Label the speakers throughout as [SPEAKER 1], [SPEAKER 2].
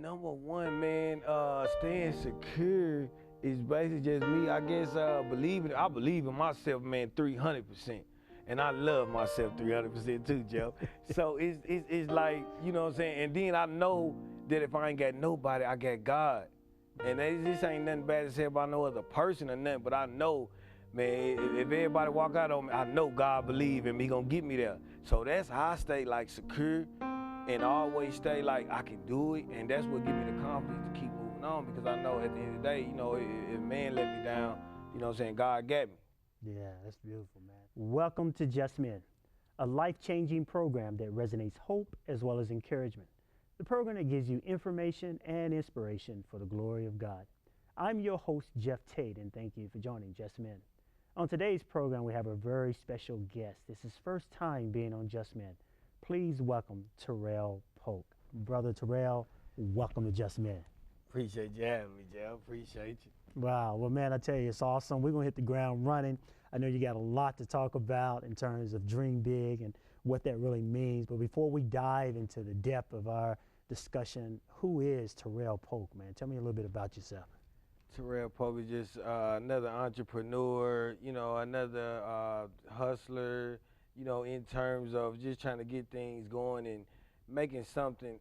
[SPEAKER 1] Number one, man, staying secure is basically just me. I guess believing. I believe in myself, man, 300%, and I love myself 300% too, Joe. So it's like, you know what I'm saying. And then I know that if I ain't got nobody, I got God. And this ain't nothing bad to say about no other person or nothing, but I know, man, if everybody walk out on me, I know God believe in me, he gonna get me there. So that's how I stay like secure and always stay like I can do it, and that's what give me the confidence to keep moving on, because I know at the end of the day, you know, if man let me down, you know what I'm saying, God got me.
[SPEAKER 2] Yeah, that's beautiful, man. Welcome to Just Men, a life-changing program that resonates hope as well as encouragement. The program that gives you information and inspiration for the glory of God. I'm your host, Jeff Tate, and thank you for joining Just Men. On today's program, we have a very special guest. This is his first time being on Just Men. Please welcome Terrell Polk. Brother Terrell, welcome to Just Men.
[SPEAKER 1] Appreciate you having me, Joe. Appreciate you.
[SPEAKER 2] Wow, well, man, I tell you, it's awesome. We're going to hit the ground running. I know you got a lot to talk about in terms of dream big and what that really means. But before we dive into the depth of our discussion, who is Terrell Polk, man? Tell me a little bit about yourself.
[SPEAKER 1] Terrell Polk is just another entrepreneur, you know, another hustler, you know, in terms of just trying to get things going and making something,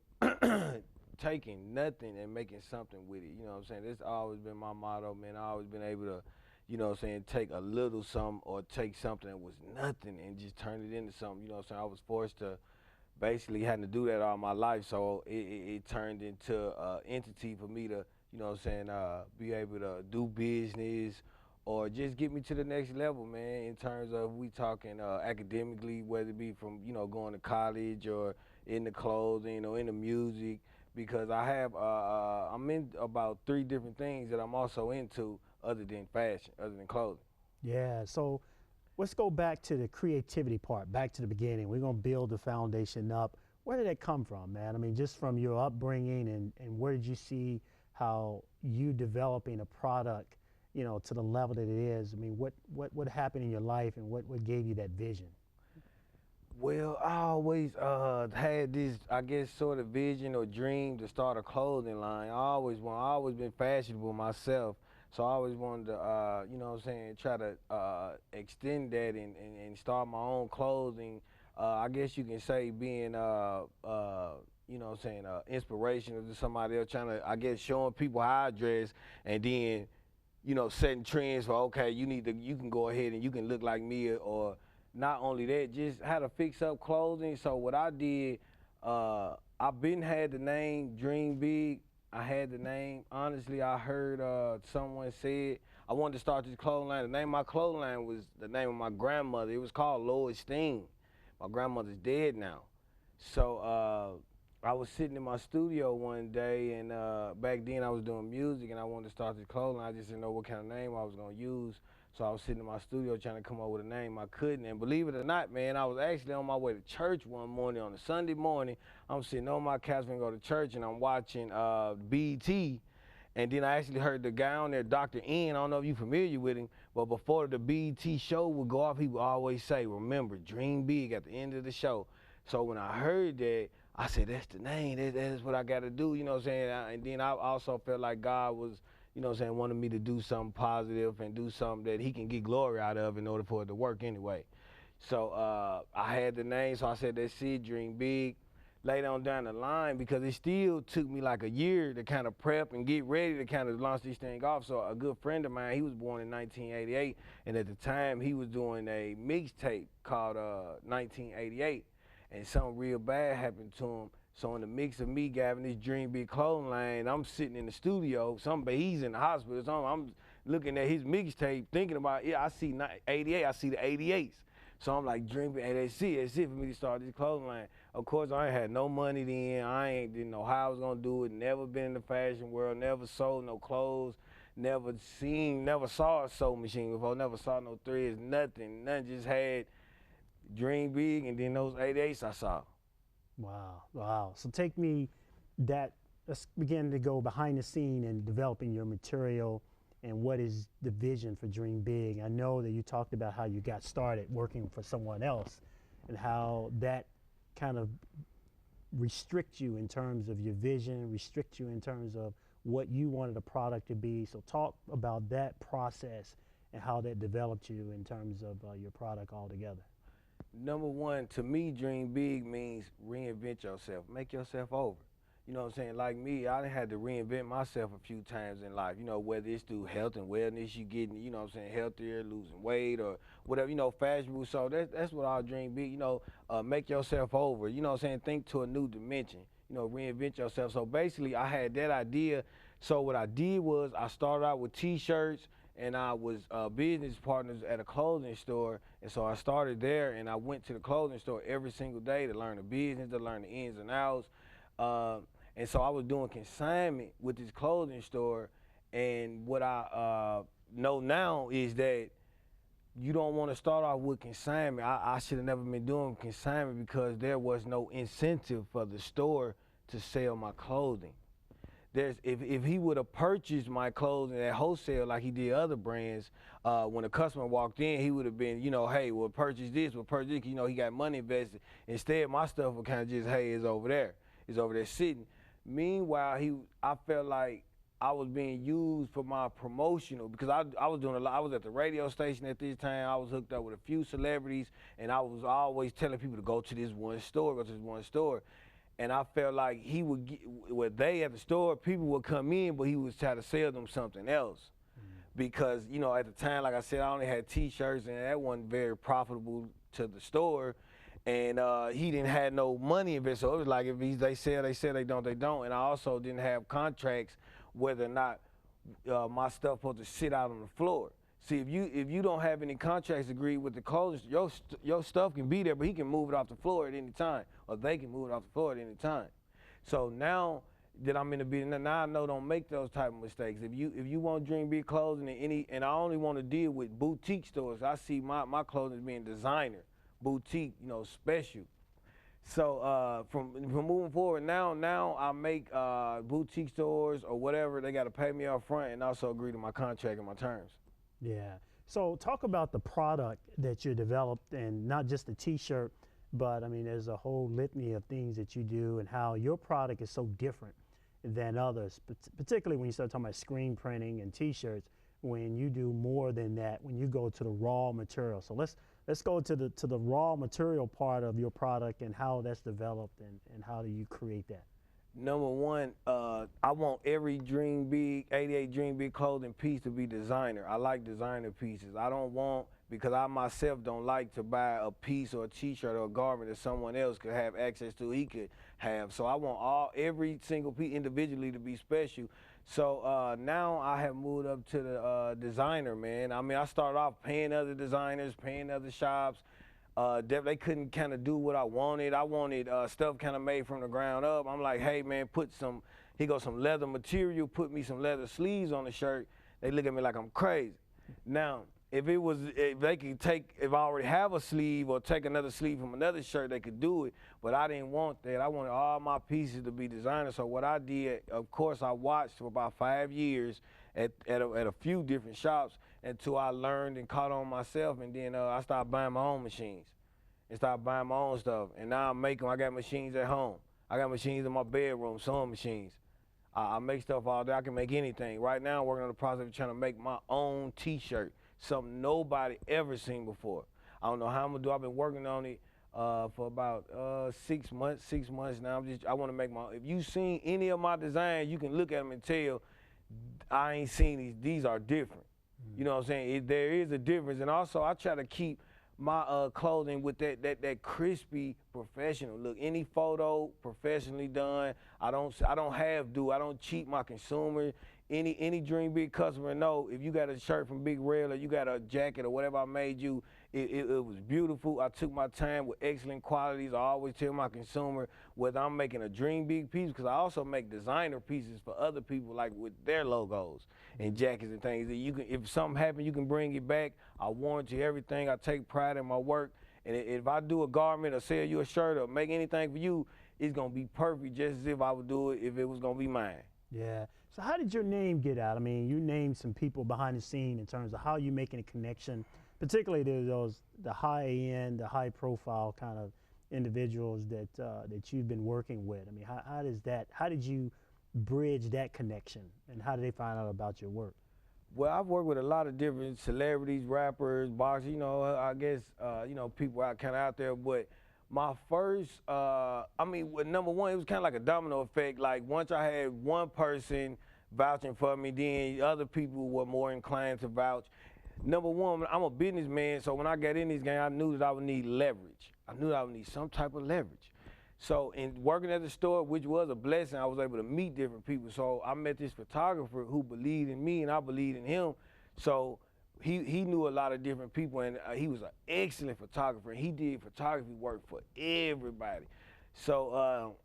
[SPEAKER 1] taking nothing and making something with it. You know what I'm saying? That's always been my motto, man. I always been able to, you know what I'm saying, take a little something or take something that was nothing and just turn it into something. You know what I'm saying? I was forced to basically having to do that all my life, so it turned into an entity for me to, you know what I'm saying, be able to do business or just get me to the next level, man, in terms of we talking academically, whether it be from, you know, going to college or in the clothing or in the music, because I have, I'm in about 3 different things that I'm also into other than fashion, other than clothing.
[SPEAKER 2] Yeah, so let's go back to the creativity part, back to the beginning. We're going to build the foundation up. Where did that come from, man? I mean, just from your upbringing, and where did you see how you developing a product, you know, to the level that it is? I mean, what happened in your life, and what gave you that vision?
[SPEAKER 1] Well, I always had this, I guess, sort of vision or dream to start a clothing line. I always been fashionable myself, so I always wanted to, you know what I'm saying, try to extend that and start my own clothing. I guess you can say being, you know what I'm saying, inspirational to somebody else, trying to, I guess, showing people how I dress, and then, you know, setting trends for, okay, you can go ahead and you can look like me, or not only that, just how to fix up clothing. So what I did, I been had the name Dream Big. I had the name. Honestly, I heard someone said I wanted to start this clothing line. The name of my clothing line was the name of my grandmother. It was called Low Esteem. My grandmother's dead now. So I was sitting in my studio one day, and back then I was doing music, and I wanted to start this clothing line. I just didn't know what kind of name I was gonna use. So I was sitting in my studio trying to come up with a name. I couldn't, and believe it or not, man, I was actually on my way to church one morning on a Sunday morning. I'm sitting on my couch when I go to church, and I'm watching BET, and then I actually heard the guy on there, Dr. N. I don't know if you're familiar with him, but before the BET show would go off, he would always say, "Remember, dream big" at the end of the show. So when I heard that, I said, that's the name, that's what I got to do, you know what I'm saying? And then I also felt like God was, you know what I'm saying, wanted me to do something positive and do something that he can get glory out of in order for it to work anyway. So I had the name, so I said, that's it, dream big. Later on down the line, because it still took me like a year to kind of prep and get ready to kind of launch this thing off. So a good friend of mine, he was born in 1988, and at the time he was doing a mixtape called 1988, and something real bad happened to him. So in the mix of me having this Dream Big clothing line, I'm sitting in the studio, he's in the hospital, so I'm looking at his mixtape, thinking about, yeah, I see 88, I see the 88s. So I'm like, Dream Big, hey, that's it for me to start this clothing line. Of course, I ain't had no money then. Didn't know how I was gonna do it. Never been in the fashion world. Never sold no clothes. Never saw a sewing machine before. Never saw no threads. Nothing. Just had Dream Big, and then those 88s I saw.
[SPEAKER 2] Wow, wow. So take me let's begin to go behind the scene and developing your material, and what is the vision for Dream Big. I know that you talked about how you got started working for someone else and how that kind of restrict you in terms of your vision, restrict you in terms of what you wanted a product to be. So talk about that process and how that developed you in terms of your product altogether.
[SPEAKER 1] Number one, to me, dream big means reinvent yourself, make yourself over. You know what I'm saying? Like me, I done had to reinvent myself a few times in life, you know, whether it's through health and wellness, you getting, you know what I'm saying, healthier, losing weight or whatever, you know, fashionable. So that's what I dream big, you know, make yourself over, you know what I'm saying, think to a new dimension, you know, reinvent yourself. So basically, I had that idea. So what I did was I started out with T-shirts, and I was business partners at a clothing store, and so I started there, and I went to the clothing store every single day to learn the business, to learn the ins and outs, and so I was doing consignment with this clothing store, and what I know now is that you don't want to start off with consignment. I should have never been doing consignment because there was no incentive for the store to sell my clothing. If he would have purchased my clothing at wholesale like he did other brands, when a customer walked in, he would have been, you know, hey, we'll purchase this, you know, he got money invested. Instead, my stuff was kind of just, hey, it's over there sitting. Meanwhile, I felt like I was being used for my promotional because I was doing a lot. I was at the radio station at this time. I was hooked up with a few celebrities, and I was always telling people to go to this one store. And I felt like he would get, well, they at the store, people would come in, but he was trying to sell them something else. Because, you know, at the time, like I said, I only had T-shirts, and that wasn't very profitable to the store. And he didn't have no money invested. So it was like if they sell, they don't, they don't. And I also didn't have contracts whether or not my stuff supposed to sit out on the floor. See, if you don't have any contracts agreed with the clothing, your stuff can be there, but he can move it off the floor at any time, or they can move it off the floor at any time. So now that I'm in the business, now I know don't make those type of mistakes. If you want to dream big clothing and I only want to deal with boutique stores, I see my clothing as being designer, boutique, you know, special. So from moving forward, now I make boutique stores or whatever. They got to pay me up front and also agree to my contract and my terms.
[SPEAKER 2] Yeah. So talk about the product that you developed, and not just the T-shirt, but I mean, there's a whole litany of things that you do and how your product is so different than others, particularly when you start talking about screen printing and T-shirts, when you do more than that, when you go to the raw material. So let's go to the raw material part of your product and how that's developed and how do you create that?
[SPEAKER 1] Number one, I want every Dream Big, 88 Dream Big clothing piece to be designer. I like designer pieces. I don't want, because I myself don't like to buy a piece or a T-shirt or a garment that someone else could have access to, he could have. So I want every single piece individually to be special. So now I have moved up to the designer, man. I mean, I started off paying other designers, paying other shops. They couldn't kind of do what I wanted. I wanted stuff kind of made from the ground up. I'm like, hey man, some leather material, put me some leather sleeves on the shirt. They look at me like I'm crazy. Now, if they could if I already have a sleeve or take another sleeve from another shirt, they could do it. But I didn't want that. I wanted all my pieces to be designer. So what I did, of course, I watched for about 5 years at a few different shops until I learned and caught on myself, and then I started buying my own machines and started buying my own stuff. And now I make them. I got machines at home. I got machines in my bedroom, sewing machines. I make stuff all day. I can make anything. Right now I'm working on the process of trying to make my own T-shirt, something nobody ever seen before. I don't know how I'm gonna do. I've been working on it for about 6 months. 6 months now. I want to make my. If you seen any of my designs, you can look at them and tell I ain't seen these. These are different. You know what I'm saying? There is a difference, and also I try to keep my clothing with that crispy professional look. Any photo professionally done. I don't cheat my consumer. Any Dream Big customer know if you got a shirt from Big Red or you got a jacket or whatever I made you, it was beautiful. I took my time with excellent qualities. I always tell my consumer whether I'm making a Dream Big piece, because I also make designer pieces for other people, like with their logos and jackets and things. That you can, if something happens, you can bring it back. I warranty everything. I take pride in my work. And if I do a garment or sell you a shirt or make anything for you, it's gonna be perfect, just as if I would do it if it was gonna be mine.
[SPEAKER 2] Yeah. So how did your name get out? I mean, you named some people behind the scene in terms of how you making a connection, particularly to the high end, the high profile kind of individuals that that you've been working with? I mean, how did you bridge that connection, and how did they find out about your work?
[SPEAKER 1] Well, I've worked with a lot of different celebrities, rappers, boxers, I guess, people out kind of out there. But my first, number one, it was kind of like a domino effect. Like once I had one person vouching for me, then other people were more inclined to vouch. Number one, I'm a businessman, so when I got in this game, I knew that I would need leverage. I knew that I would need some type of leverage. So in working at the store, which was a blessing, I was able to meet different people. So I met this photographer who believed in me and I believed in him. So he knew a lot of different people, and he was an excellent photographer. And he did photography work for everybody. So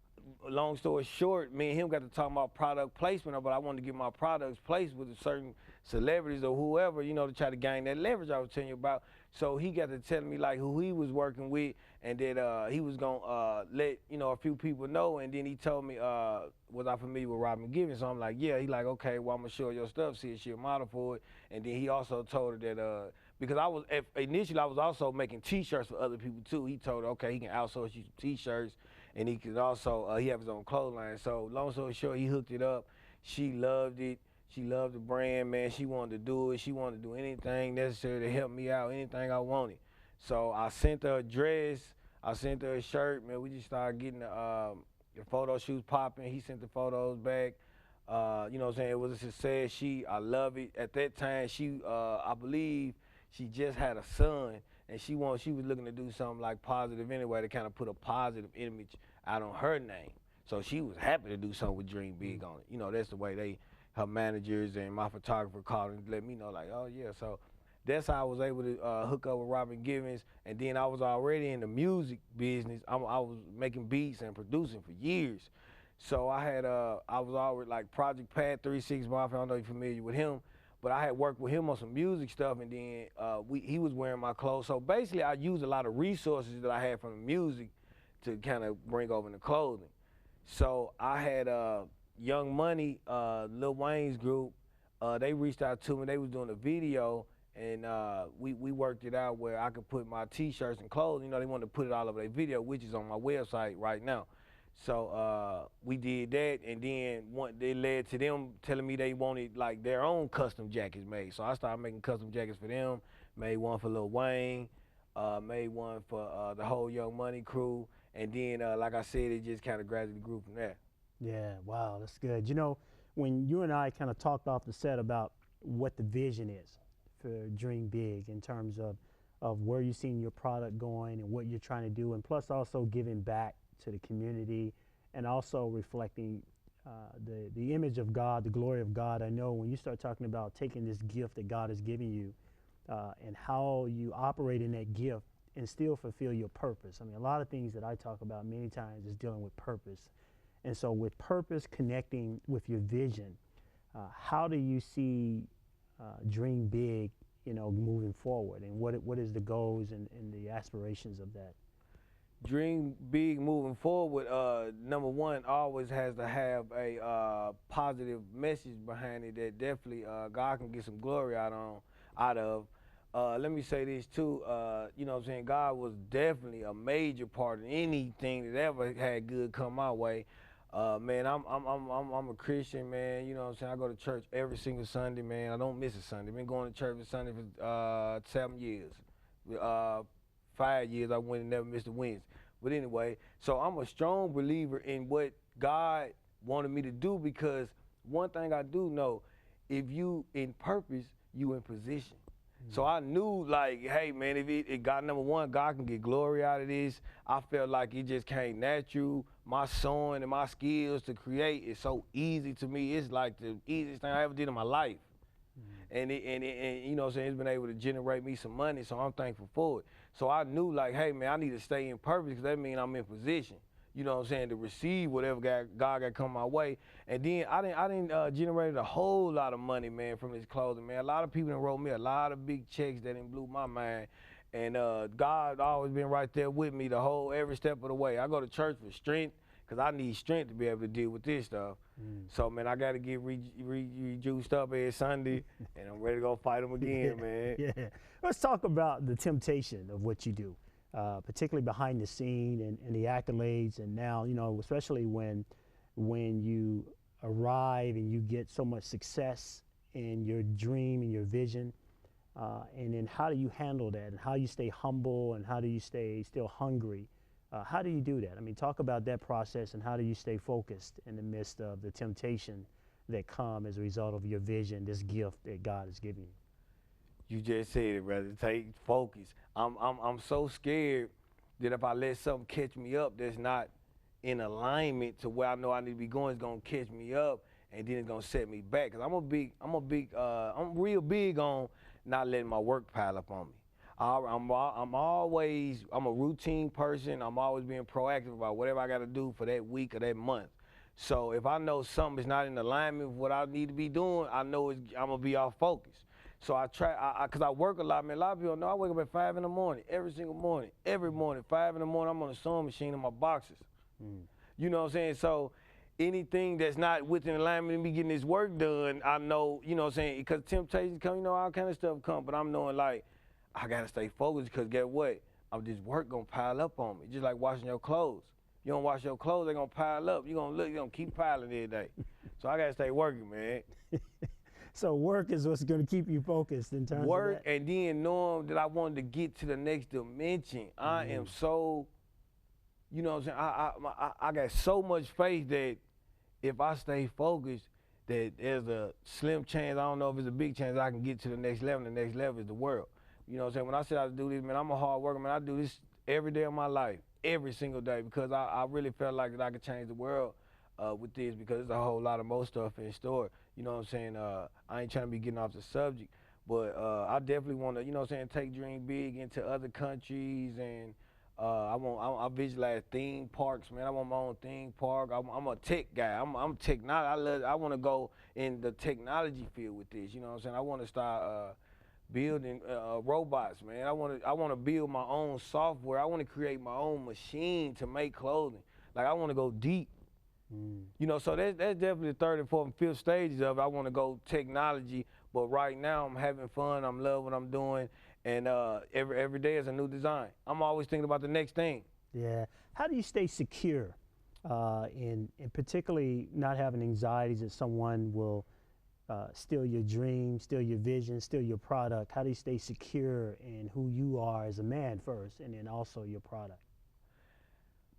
[SPEAKER 1] long story short, me and him got to talk about product placement, but I wanted to get my products placed with certain celebrities or whoever, to try to gain that leverage I was telling you about. So he got to telling me like who he was working with, and that he was gonna let a few people know. And then he told me, was I familiar with Robin Givens? So I'm like, yeah. He like, okay, well I'm gonna show her your stuff, see if she a model for it. And then he also told her that because initially I was also making T-shirts for other people too. He told her, okay, he can outsource you some T-shirts, and he could also he have his own clothesline. So long story short, he hooked it up. She loved it. She loved the brand, man. She wanted to do it. She wanted to do anything necessary to help me out, anything I wanted. So I sent her a dress. I sent her a shirt, man. We just started getting the photo shoots popping. He sent the photos back. You know what I'm saying? It was a success. I love it. At that time, I believe she just had a son, and she was looking to do something like positive anyway, to kind of put a positive image out on her name. So she was happy to do something with Dream Big on it. That's the way her managers and my photographer called and let me know, like, oh yeah. So that's how I was able to hook up with Robin Givens. And then I was already in the music business. I was making beats and producing for years. So I was already like Project Pat 36 Mafia. I don't know if you're familiar with him, but I had worked with him on some music stuff, and then he was wearing my clothes. So basically I used a lot of resources that I had from the music to kind of bring over in the clothing. So I had Young Money, Lil Wayne's group, they reached out to me. They was doing a video, and we worked it out where I could put my T-shirts and clothes. They wanted to put it all over their video, which is on my website right now. So we did that, and then they led to them telling me they wanted like their own custom jackets made. So I started making custom jackets for them. Made one for Lil Wayne, made one for the whole Young Money crew, and then like I said, it just kind of gradually grew from there.
[SPEAKER 2] Yeah, wow, that's good. When you and I kind of talked off the set about what the vision is for Dream Big in terms of where you're seeing your product going and what you're trying to do, and plus also giving back to the community and also reflecting the image of God, the glory of God. I know when you start talking about taking this gift that God has given you and how you operate in that gift and still fulfill your purpose. I mean, a lot of things that I talk about many times is dealing with purpose. And so with purpose connecting with your vision, how do you see Dream Big, moving forward, and what is the goals and the aspirations of that?
[SPEAKER 1] Dream Big moving forward, number one, always has to have a positive message behind it that definitely God can get some glory out of. Let me say this too, what I'm saying, God was definitely a major part of anything that ever had good come my way. Man, I'm a Christian, man. What I'm saying? I go to church every single Sunday, man. I don't miss a Sunday. Been going to church every Sunday for 7 years. 5 years I went and never missed a Wednesday. But anyway, so I'm a strong believer in what God wanted me to do, because one thing I do know, if you in purpose, you in position. So I knew, like, hey, man, if God, number one, God can get glory out of this. I felt like it just came natural. My sewing and my skills to create is so easy to me. It's like the easiest thing I ever did in my life. And you know what I'm saying, it's been able to generate me some money, so I'm thankful for it. So I knew, like, hey, man, I need to stay in purpose, because that means I'm in position. You know what I'm saying, to receive whatever God got come my way. And then I didn't generate a whole lot of money, man, from this clothing, man. A lot of people done wrote me a lot of big checks that done blew my mind. And God always been right there with me every step of the way. I go to church for strength, because I need strength to be able to deal with this stuff. So, man, I got to get rejuiced up every Sunday, and I'm ready to go fight them again, man.
[SPEAKER 2] Yeah. Let's talk about the temptation of what you do. particularly behind the scene and the accolades. And now, you know, especially when you arrive and you get so much success in your dream and your vision, and then how do you handle that, and how you stay humble, and how do you stay still hungry? How do you do that? I mean, talk about that process, and how do you stay focused in the midst of the temptation that come as a result of your vision, this gift that God has given you?
[SPEAKER 1] You just said it, brother. Take focus. I'm so scared that if I let something catch me up that's not in alignment to where I know I need to be going, it's gonna catch me up, and then it's gonna set me back. Cause I'm real big on not letting my work pile up on me. I'm a routine person. I'm always being proactive about whatever I got to do for that week or that month. So if I know something is not in alignment with what I need to be doing, I know I'm gonna be off focus. So I try, cause I work a lot, man. A lot of people know I wake up at 5 in the morning, every single morning, 5 in the morning. I'm on the sewing machine in my boxes. You know what I'm saying? So anything that's not within alignment with me getting this work done, I know, you know what I'm saying? Because temptations come, you know, all kind of stuff come, but I'm knowing like, I gotta stay focused, because guess what? This work gonna pile up on me, just like washing your clothes. You don't wash your clothes, they gonna pile up. You gonna keep piling every day. So I gotta stay working, man.
[SPEAKER 2] So work is what's gonna keep you focused in terms
[SPEAKER 1] work,
[SPEAKER 2] of that?
[SPEAKER 1] And then knowing that I wanted to get to the next dimension. I am so, you know what I'm saying? I got so much faith that if I stay focused, that there's a slim chance, I don't know if it's a big chance, I can get to the next level. The next level is the world. You know what I'm saying? When I said I do this, man, I'm a hard worker, man. I do this every day of my life, every single day, because I really felt like that I could change the world with this, because there's a whole lot of more stuff in store. You know what I'm saying? I ain't trying to be getting off the subject, but I definitely want to, you know what I'm saying, take Dream Big into other countries, and I visualize theme parks, man. I want my own theme park. I'm a tech guy. I'm technology. I want to go in the technology field with this. You know what I'm saying? I want to start building robots, man. I want to build my own software. I want to create my own machine to make clothing. Like, I want to go deep. You know, so that's definitely the third and fourth and fifth stages of it. I want to go technology, but right now I'm having fun. I'm loving what I'm doing, and every day is a new design. I'm always thinking about the next thing.
[SPEAKER 2] Yeah. How do you stay secure in particularly not having anxieties that someone will steal your dream, steal your vision, steal your product? How do you stay secure in who you are as a man first, and then also your product?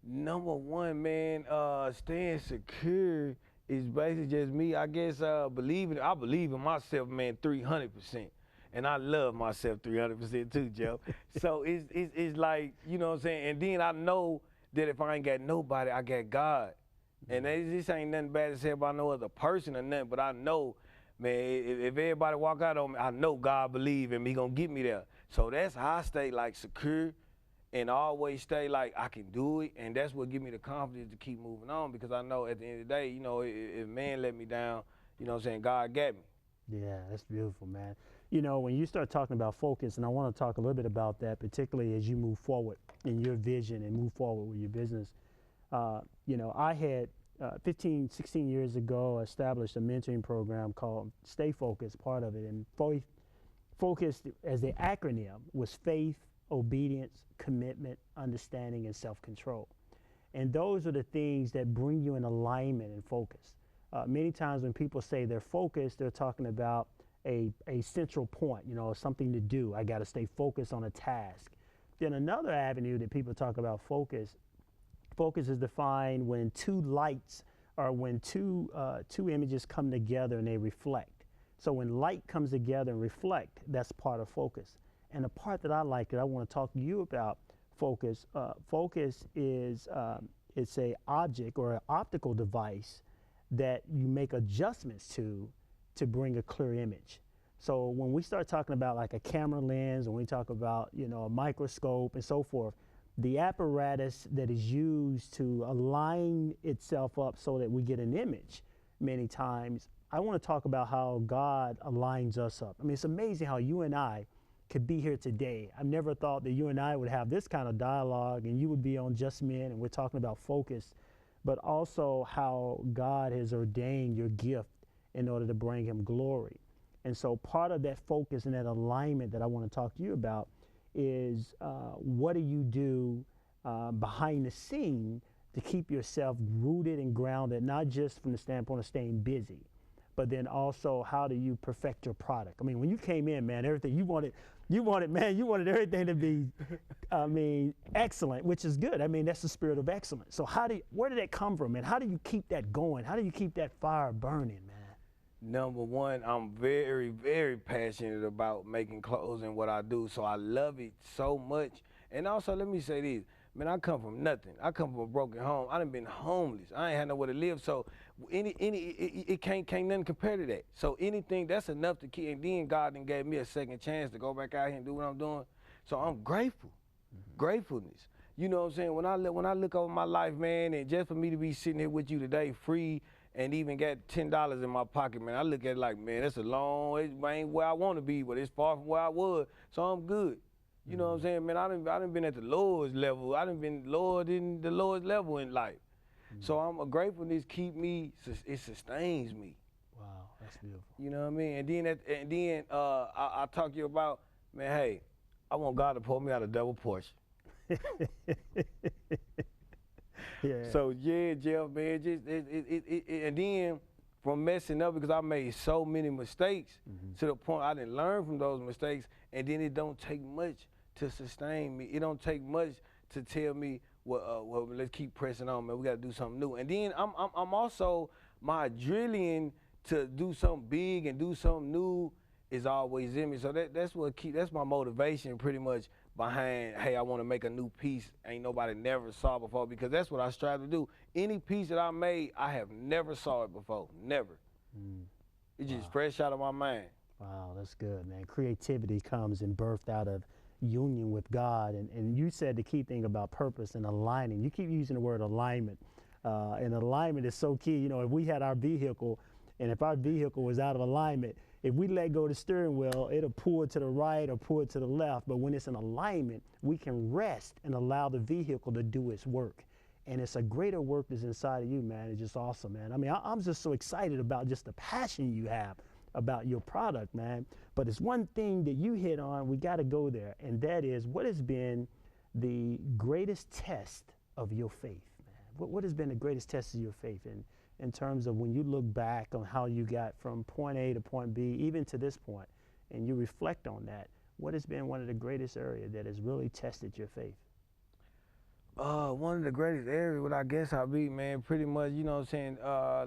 [SPEAKER 1] Number one, man, staying secure is basically just me. I guess I believe in myself, man, 300%. And I love myself 300% too, Joe. So it's like, you know what I'm saying? And then I know that if I ain't got nobody, I got God. And this ain't nothing bad to say about no other person or nothing, but I know, man, if everybody walk out on me, I know God believe in me, gonna get me there. So that's how I stay like secure, and always stay like I can do it, and that's what give me the confidence to keep moving on, because I know at the end of the day, you know, if man let me down, you know what I'm saying, God got me.
[SPEAKER 2] Yeah, that's beautiful, man. You know, when you start talking about focus, and I want to talk a little bit about that, particularly as you move forward in your vision and move forward with your business. You know, I had 15, 16 years ago established a mentoring program called Stay Focused, part of it, and focused as the acronym was faith, obedience, commitment, understanding, and self-control. And those are the things that bring you in alignment and focus. Many times when people say they're focused, they're talking about a central point, you know, something to do. I got to stay focused on a task. Then another avenue that people talk about focus is defined when two lights, or when two images come together and they reflect. So when light comes together and reflect, that's part of focus. And the part that I like that I want to talk to you about focus is it's a object or an optical device that you make adjustments to bring a clear image. So when we start talking about like a camera lens, when we talk about, you know, a microscope and so forth, the apparatus that is used to align itself up so that we get an image many times, I want to talk about how God aligns us up. I mean, it's amazing how you and I could be here today. I've never thought that you and I would have this kind of dialogue, and you would be on Just Men, and we're talking about focus, but also how God has ordained your gift in order to bring him glory. And so part of that focus and that alignment that I want to talk to you about is what do you do behind the scene to keep yourself rooted and grounded, not just from the standpoint of staying busy, but then also how do you perfect your product? I mean, when you came in, man, everything you wanted, man, you wanted everything to be, I mean, excellent, which is good. I mean, that's the spirit of excellence. So where did that come from, and how do you keep that going? How do you keep that fire burning, man?
[SPEAKER 1] Number one, I'm very, very passionate about making clothes and what I do, so I love it so much. And also, let me say this, man, I come from nothing. I come from a broken home. I done been homeless. I ain't had nowhere to live, so it can't nothing compare to that. So anything, that's enough to keep, and then God done gave me a second chance to go back out here and do what I'm doing. So I'm grateful, gratefulness. You know what I'm saying? When I look over my life, man, and just for me to be sitting here with you today, free, and even got $10 in my pocket, man, I look at it like, man, that's a long, it ain't where I want to be, but it's far from where I was, so I'm good. You know what I'm saying, man? I done been at the lowest level. I done been lower than the lowest level in life. So I'm gratefulness keep me, it sustains me.
[SPEAKER 2] Wow, that's beautiful.
[SPEAKER 1] You know what I mean? And then I talk to you about, man, hey, I want God to pour me out a double portion.
[SPEAKER 2] Yeah.
[SPEAKER 1] So yeah, Jeff, man, and then from messing up, because I made so many mistakes to the point I didn't learn from those mistakes, and then it don't take much to sustain me. It don't take much to tell me, well, let's keep pressing on, man. We got to do something new. And then I'm also, my adrenaline to do something big and do something new is always in me. So that's my motivation pretty much behind, hey, I want to make a new piece ain't nobody never saw before, because that's what I strive to do. Any piece that I made, I have never saw it before, never. It's just fresh out of my mind.
[SPEAKER 2] Wow, that's good, man. Creativity comes and birthed out of union with God. And you said the key thing about purpose and aligning. You keep using the word alignment. And alignment is so key. You know, if we had our vehicle, and if our vehicle was out of alignment, if we let go of the steering wheel, it'll pull it to the right or pull it to the left. But when it's in alignment, we can rest and allow the vehicle to do its work. And it's a greater work that's inside of you, man. It's just awesome, man. I mean, I'm just so excited about just the passion you have about your product, man. But it's one thing that you hit on, we got to go there, and that is, what has been the greatest test of your faith, man? What has been the greatest test of your faith in terms of when you look back on how you got from point A to point B, even to this point, and you reflect on that, what has been one of the greatest areas that has really tested your faith?
[SPEAKER 1] One of the greatest areas, what I guess I'll be, man, pretty much, you know what I'm saying,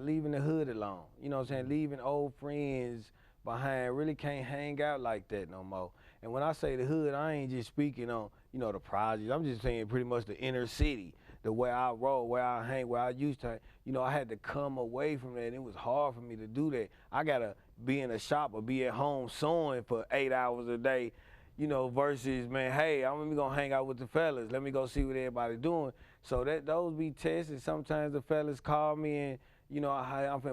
[SPEAKER 1] leaving the hood alone. You know what I'm saying, leaving old friends behind, really can't hang out like that no more. And when I say the hood, I ain't just speaking on, you know, the projects. I'm just saying pretty much the inner city, the way I roll, where I hang, where I used to, you know, I had to come away from that. It was hard for me to do that. I gotta be in a shop or be at home sewing for 8 hours a day, you know, versus, man, hey, I'm gonna hang out with the fellas. Let me go see what everybody doing. So those be tests, and sometimes the fellas call me and, you know,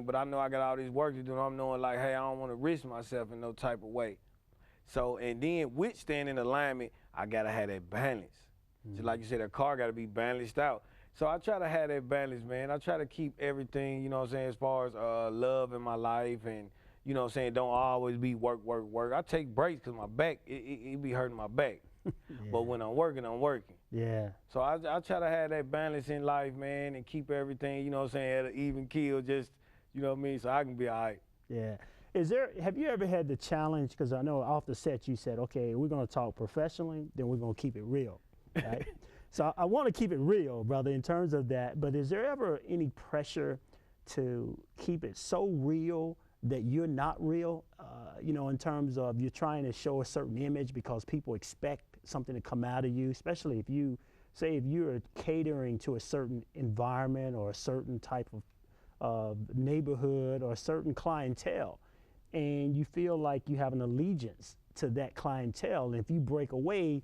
[SPEAKER 1] but I know I got all this work to do, and I'm knowing like, hey, I don't wanna risk myself in no type of way. So, and then with staying in alignment, I gotta have that balance. Just like you said, a car gotta be balanced out. So I try to have that balance, man. I try to keep everything, you know what I'm saying, as far as love in my life, and, you know what I'm saying, don't always be work, work, work. I take breaks because my back, it be hurting my back. Yeah. But when I'm working, I'm working.
[SPEAKER 2] Yeah.
[SPEAKER 1] So I try to have that balance in life, man, and keep everything, you know what I'm saying, at an even keel, just, you know what I mean, so I can be all right.
[SPEAKER 2] Yeah. Have you ever had the challenge, because I know off the set you said, okay, we're going to talk professionally, then we're going to keep it real, right? So I want to keep it real, brother, in terms of that, but is there ever any pressure to keep it so real that you're not real, you know, in terms of you're trying to show a certain image because people expect something to come out of you, especially if you're catering to a certain environment or a certain type of neighborhood or a certain clientele, and you feel like you have an allegiance to that clientele, and if you break away,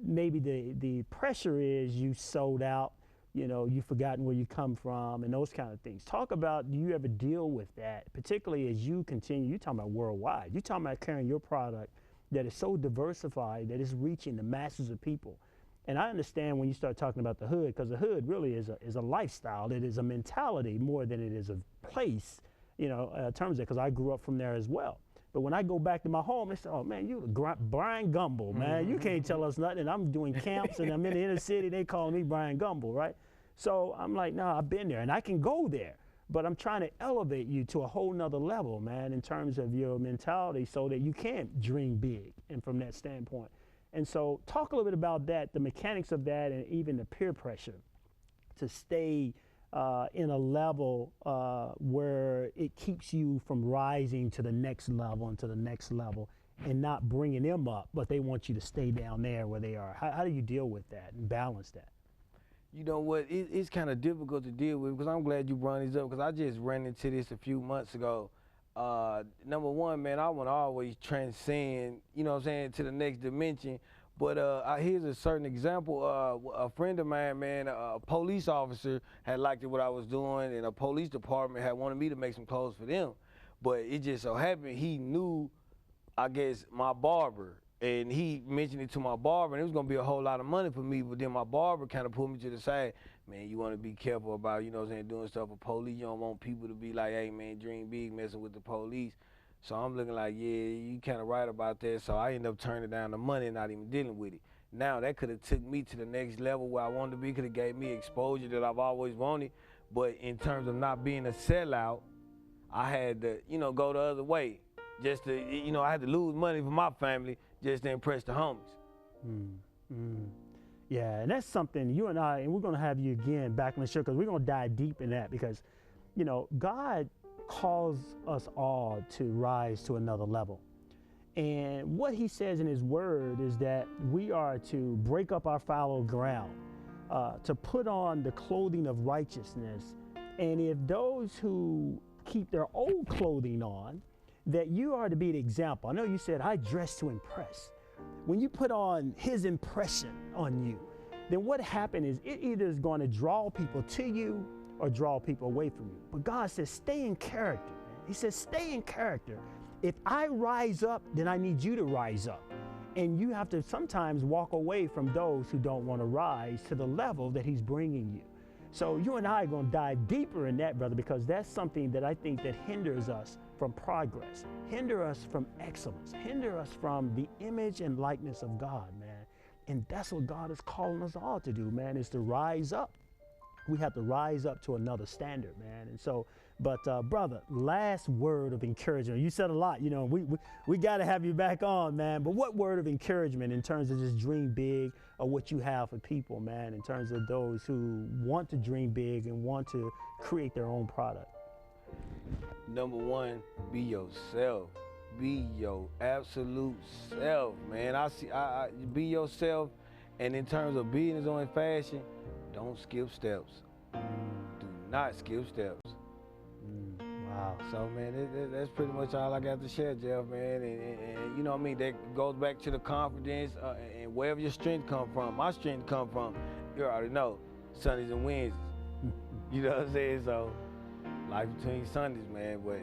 [SPEAKER 2] maybe the pressure is you sold out, you know, you've forgotten where you come from and those kind of things. Talk about, do you ever deal with that, particularly as you continue, you're talking about worldwide, you're talking about carrying your product that is so diversified that it's reaching the masses of people. And I understand when you start talking about the hood, because the hood really is a lifestyle, it is a mentality more than it is a place, you know, in terms of, because I grew up from there as well. But when I go back to my home, they say, oh man, you Brian Gumble, man. You can't tell us nothing. And I'm doing camps and I'm in the inner city, they call me Brian Gumble, right? So I'm like, no, I've been there and I can go there. But I'm trying to elevate you to a whole nother level, man, in terms of your mentality so that you can dream big and from that standpoint. And so talk a little bit about that, the mechanics of that, and even the peer pressure to stay in a level where it keeps you from rising to the next level and to the next level and not bringing them up, but they want you to stay down there where they are. How do you deal with that and balance that?
[SPEAKER 1] You know what, it's kind of difficult to deal with because I'm glad you brought this up because I just ran into this a few months ago. Number one, man, I want to always transcend, you know what I'm saying, to the next dimension. But here's a certain example. A friend of mine, man, a police officer had liked what I was doing, and a police department had wanted me to make some clothes for them. But it just so happened he knew, I guess, my barber. And he mentioned it to my barber, and it was gonna be a whole lot of money for me, but then my barber kind of pulled me to the side. Man, you wanna be careful about, you know what I'm saying, doing stuff for police. You don't want people to be like, hey man, dream big, messing with the police. So I'm looking like, yeah, you kind of right about that. So I ended up turning down the money and not even dealing with it. Now that could have took me to the next level where I wanted to be, could have gave me exposure that I've always wanted. But in terms of not being a sellout, I had to, you know, go the other way. Just to, you know, I had to lose money for my family just to impress the homies.
[SPEAKER 2] Yeah, and that's something you and I, and we're gonna have you again back on the show because we're gonna dive deep in that because, you know, God calls us all to rise to another level. And what he says in his word is that we are to break up our fallow ground, to put on the clothing of righteousness. And if those who keep their old clothing on, that you are to be the example. I know you said, I dress to impress. When you put on his impression on you, then what happened is it either is going to draw people to you or draw people away from you. But God says, stay in character. Man. He says, stay in character. If I rise up, then I need you to rise up. And you have to sometimes walk away from those who don't want to rise to the level that he's bringing you. So you and I are going to dive deeper in that, brother, because that's something that I think that hinders us from progress, hinder us from excellence, hinder us from the image and likeness of God, man. And that's what God is calling us all to do, man, is to rise up. We have to rise up to another standard, man. And so, but brother, last word of encouragement. You said a lot, you know, we got to have you back on, man. But what word of encouragement in terms of just dream big or what you have for people, man, in terms of those who want to dream big and want to create their own product?
[SPEAKER 1] Number one, be yourself. Be your absolute self, man. I be yourself, and in terms of business or in fashion, don't skip steps. Do not skip steps.
[SPEAKER 2] Wow.
[SPEAKER 1] So, man, that's pretty much all I got to share, Jeff, man. And you know what I mean? That goes back to the confidence and wherever your strength come from. My strength come from, you already know, Sundays and Wednesdays. You know what I'm saying? So, life between Sundays, man. But,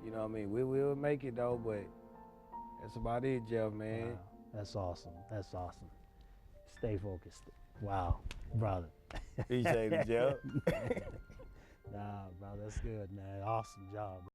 [SPEAKER 1] you know what I mean? We will make it, though, but that's about it, Jeff, man.
[SPEAKER 2] Wow. That's awesome. That's awesome. Stay focused. Wow, brother.
[SPEAKER 1] Appreciate it, Jeff.
[SPEAKER 2] Nah, bro, that's good, man. Awesome job.